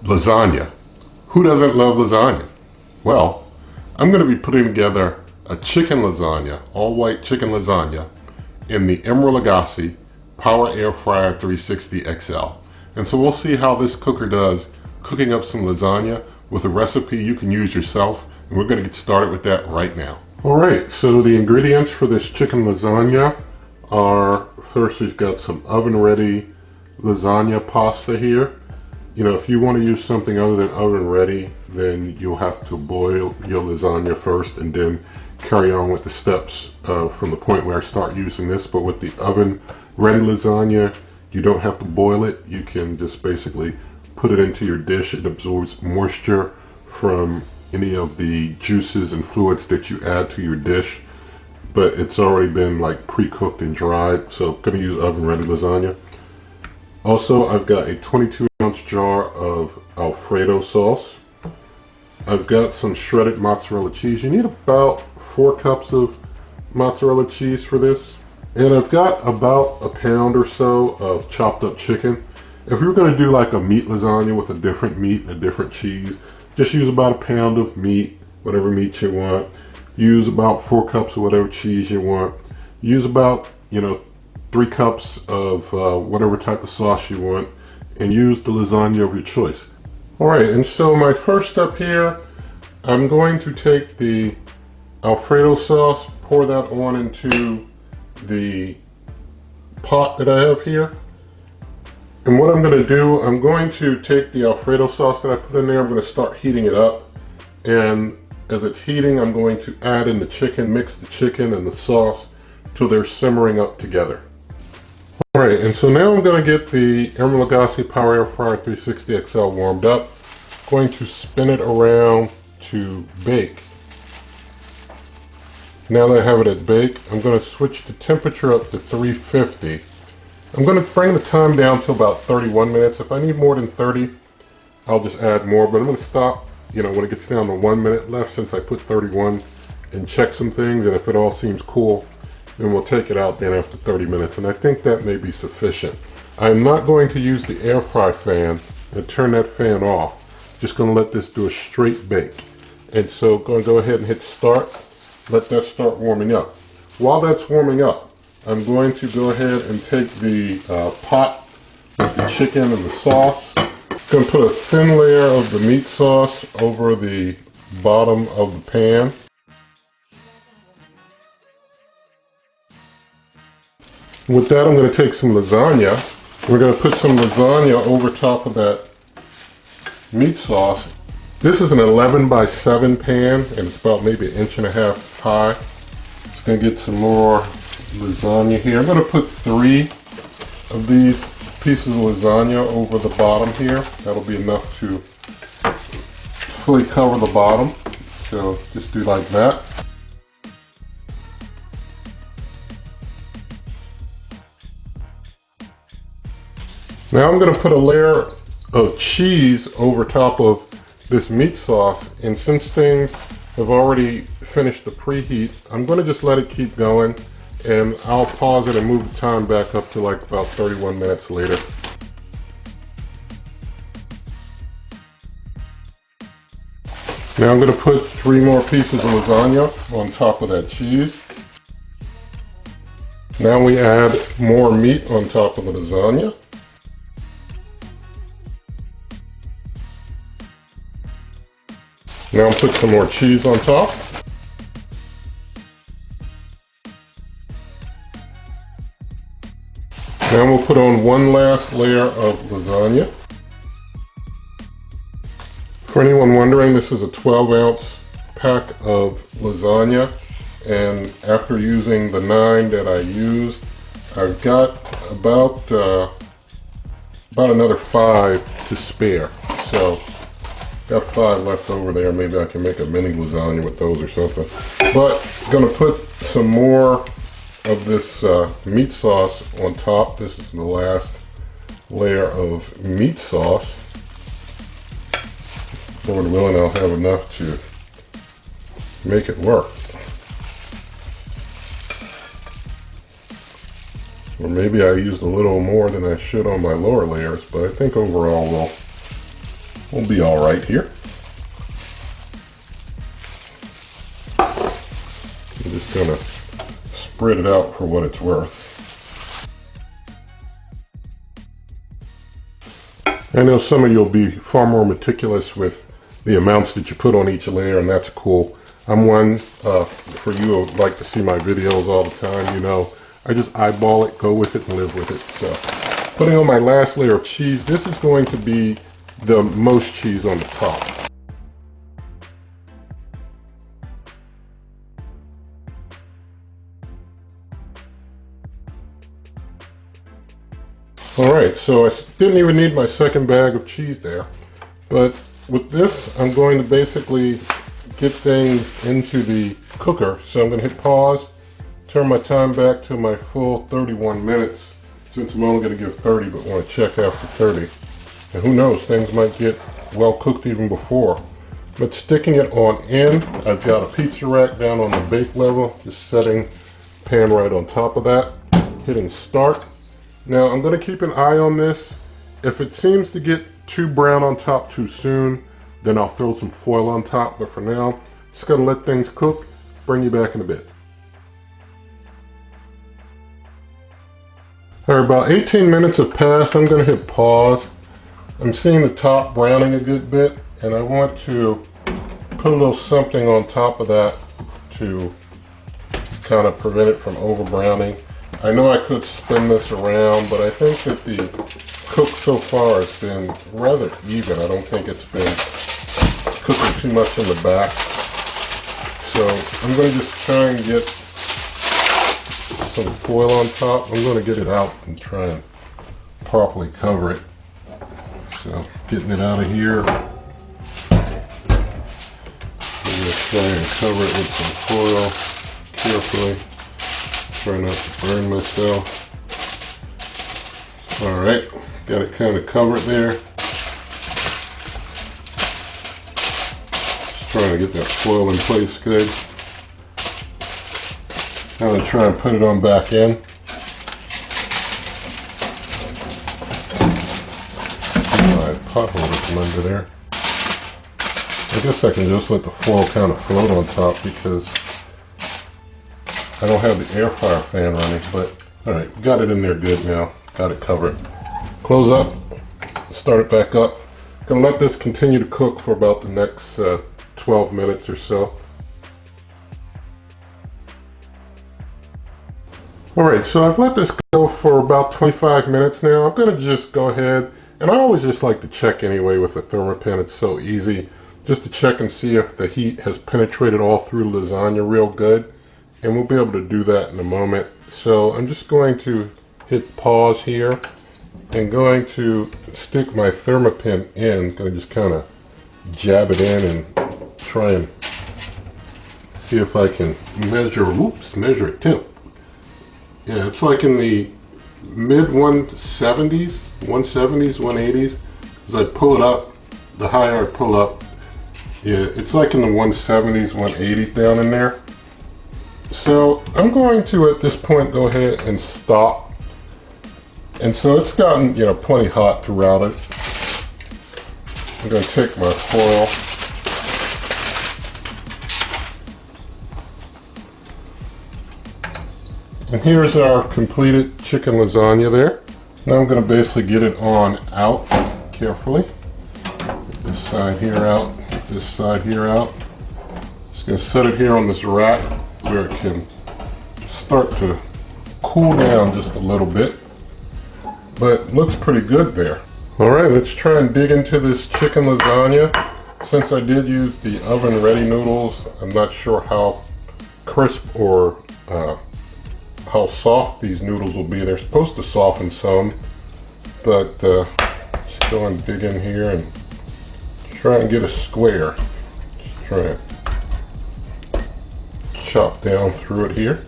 Lasagna. Who doesn't love lasagna? Well, I'm going to be putting together a chicken lasagna, all white chicken lasagna, in the Emeril Lagasse Power Air Fryer 360 XL. And so we'll see how this cooker does cooking up some lasagna with a recipe you can use yourself. And we're going to get started with that right now. Alright, so the ingredients for this chicken lasagna are, first we've got some oven ready lasagna pasta here. You know, if you want to use something other than oven ready, then you'll have to boil your lasagna first and then carry on with the steps from the point where I start using this. But with the oven ready lasagna, you don't have to boil it. You can just basically put it into your dish. It absorbs moisture from any of the juices and fluids that you add to your dish, but it's already been like pre-cooked and dried. So I'm going to use oven ready lasagna. Also, I've got a 22-ounce jar of Alfredo sauce. I've got some shredded mozzarella cheese. You need about 4 cups of mozzarella cheese for this. And I've got about a pound or so of chopped up chicken. If you're going to do like a meat lasagna with a different meat and a different cheese, just use about a pound of meat, whatever meat you want. Use about 4 cups of whatever cheese you want. Use about, 3 cups of whatever type of sauce you want, and use the lasagna of your choice. Alright, and so my first step here, I'm going to take the Alfredo sauce, pour that on into the pot that I have here. And what I'm going to do, I'm going to take the Alfredo sauce that I put in there, I'm going to start heating it up. And as it's heating, I'm going to add in the chicken, mix the chicken and the sauce till they're simmering up together. Alright, and so now I'm going to get the Emeril Lagasse Power Air Fryer 360 XL warmed up. I'm going to spin it around to bake. Now that I have it at bake, I'm going to switch the temperature up to 350. I'm going to bring the time down to about 31 minutes. If I need more than 30, I'll just add more, but I'm going to stop, when it gets down to 1 minute left, since I put 31, and check some things, and if it all seems cool, then we'll take it out then after 30 minutes, and I think that may be sufficient. I'm not going to use the air fry fan and turn that fan off. Just going to let this do a straight bake. And so I'm going to go ahead and hit start. Let that start warming up. While that's warming up, I'm going to go ahead and take the pot with the chicken and the sauce. I'm going to put a thin layer of the meat sauce over the bottom of the pan. With that, I'm going to take some lasagna. We're going to put some lasagna over top of that meat sauce. This is an 11 by 7 pan, and it's about maybe 1.5 inches high. Just going to get some more lasagna here. I'm going to put 3 of these pieces of lasagna over the bottom here. That'll be enough to fully cover the bottom. So just do like that. Now I'm going to put a layer of cheese over top of this meat sauce, and since things have already finished the preheat, I'm going to just let it keep going, and I'll pause it and move the time back up to like about 31 minutes later. Now I'm going to put 3 more pieces of lasagna on top of that cheese. Now we add more meat on top of the lasagna. Now I'll put some more cheese on top. Now we'll put on one last layer of lasagna. For anyone wondering, this is a 12-ounce pack of lasagna, and after using the 9 that I used, I've got about another 5 to spare. So got 5 left over there. Maybe I can make a mini lasagna with those or something. But I'm going to put some more of this meat sauce on top. This is the last layer of meat sauce. Lord willing, I'll have enough to make it work. Or maybe I used a little more than I should on my lower layers, but I think overall We'll be all right here. I'm just gonna spread it out for what it's worth. I know some of you will be far more meticulous with the amounts that you put on each layer, and that's cool. I'm one, for you who would like to see my videos all the time, you know, I just eyeball it, go with it, and live with it. So, putting on my last layer of cheese, this is going to be the most cheese on the top. Alright, so I didn't even need my second bag of cheese there, but with this I'm going to basically get things into the cooker. So I'm going to hit pause, turn my time back to my full 31 minutes, since I'm only going to give 30 but want to check after 30. And who knows, things might get well cooked even before. But sticking it on in, I've got a pizza rack down on the bake level, just setting pan right on top of that, hitting start. Now I'm going to keep an eye on this. If it seems to get too brown on top too soon, then I'll throw some foil on top. But for now, just going to let things cook. Bring you back in a bit. Alright, about 18 minutes have passed. I'm going to hit pause. I'm seeing the top browning a good bit, and I want to put a little something on top of that to kind of prevent it from over browning. I know I could spin this around, but I think that the cook so far has been rather even. I don't think it's been cooking too much in the back. So I'm going to just try and get some foil on top. I'm going to get it out and try and properly cover it. So getting it out of here. I'm going to try and cover it with some foil carefully. Try not to burn myself. Alright, got it kind of covered there. Just trying to get that foil in place good. I'm going to try and put it on back in. My pot holder from under there. I guess I can just let the foil kind of float on top because I don't have the air fryer fan running, but alright, got it in there good now. Got it covered. Close up, start it back up. Gonna let this continue to cook for about the next 12 minutes or so. Alright, so I've let this go for about 25 minutes now. I'm gonna just go ahead, and I always just like to check anyway with the Thermapen. It's so easy, just to check and see if the heat has penetrated all through the lasagna real good. And we'll be able to do that in a moment. So I'm just going to hit pause here and going to stick my Thermapen in. Going to just kind of jab it in and try and see if I can measure it too. Yeah, it's like in the mid 170s, 180s. As I pull it up, the higher I pull up, yeah, it's like in the 170s, 180s down in there. So I'm going to at this point go ahead and stop. And so it's gotten, you know, plenty hot throughout it. I'm going to take my foil. And here's our completed chicken lasagna there. Now I'm going to basically get it on out carefully. Get this side here out, get this side here out. Just going to set it here on this rack where it can start to cool down just a little bit, but looks pretty good there. Alright, let's try and dig into this chicken lasagna. Since I did use the oven ready noodles, I'm not sure how crisp or how soft these noodles will be. They're supposed to soften some, but just go and dig in here and try and get a square. Just try and chop down through it here,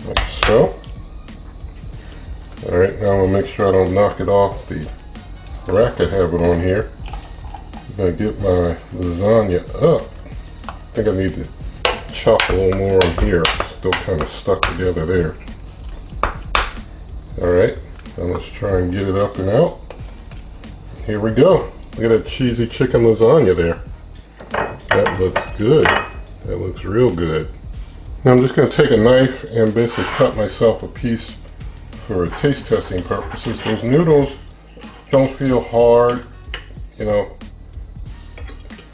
like so. Alright, now I'm going to make sure I don't knock it off the rack I have it on here. I'm going to get my lasagna up. I think I need to chop a little more on here. It's still kind of stuck together there. Alright, now let's try and get it up and out. Here we go. Look at that cheesy chicken lasagna there. That looks good. That looks real good. Now I'm just going to take a knife and basically cut myself a piece for taste testing purposes. Those noodles don't feel hard, you know,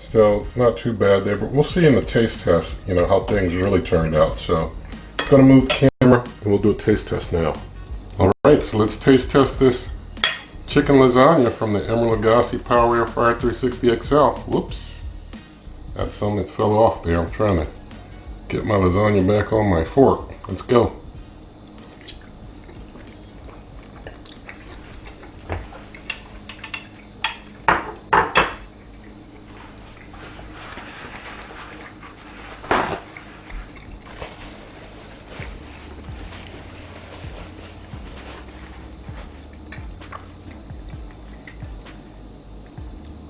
so not too bad there, but we'll see in the taste test, you know, how things really turned out. So I'm going to move the camera and we'll do a taste test now. All right, so let's taste test this chicken lasagna from the Emeril Lagasse Power Air Fryer 360 XL. Whoops, that's something that fell off there. I'm trying to get my lasagna back on my fork. Let's go.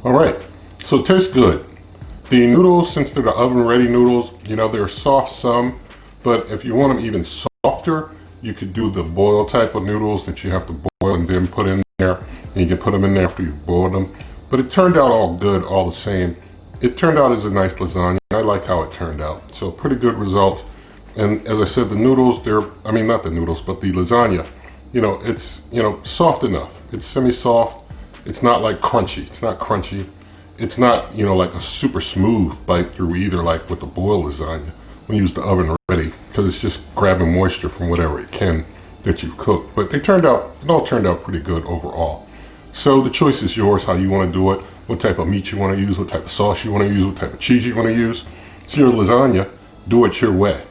All right, so it tastes good. The noodles, since they're the oven-ready noodles, you know, they're soft some, but if you want them even softer, you could do the boil type of noodles that you have to boil and then put in there, and you can put them in there after you've boiled them. But it turned out all good, all the same. It turned out as a nice lasagna. I like how it turned out. So pretty good result. And as I said, the noodles, I mean, not the noodles, but the lasagna, you know, it's, you know, soft enough. It's semi-soft. It's not like crunchy. It's not crunchy. It's not, you know, like a super smooth bite through either, like with the boiled lasagna when you use the oven ready, because it's just grabbing moisture from whatever it can that you've cooked. But it all turned out pretty good overall. So the choice is yours, how you want to do it, what type of meat you want to use, what type of sauce you want to use, what type of cheese you want to use. It's your lasagna. Do it your way.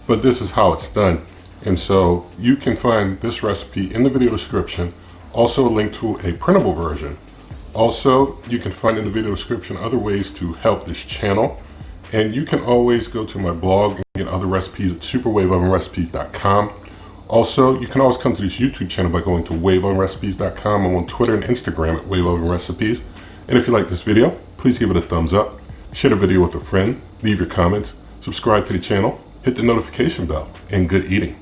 But this is how it's done. And so you can find this recipe in the video description. Also a link to a printable version. Also, you can find in the video description other ways to help this channel. And you can always go to my blog and get other recipes at superwaveovenrecipes.com. Also, you can always come to this YouTube channel by going to waveovenrecipes.com. I'm on Twitter and Instagram at waveovenrecipes. And if you like this video, please give it a thumbs up, share the video with a friend, leave your comments, subscribe to the channel, hit the notification bell, and good eating.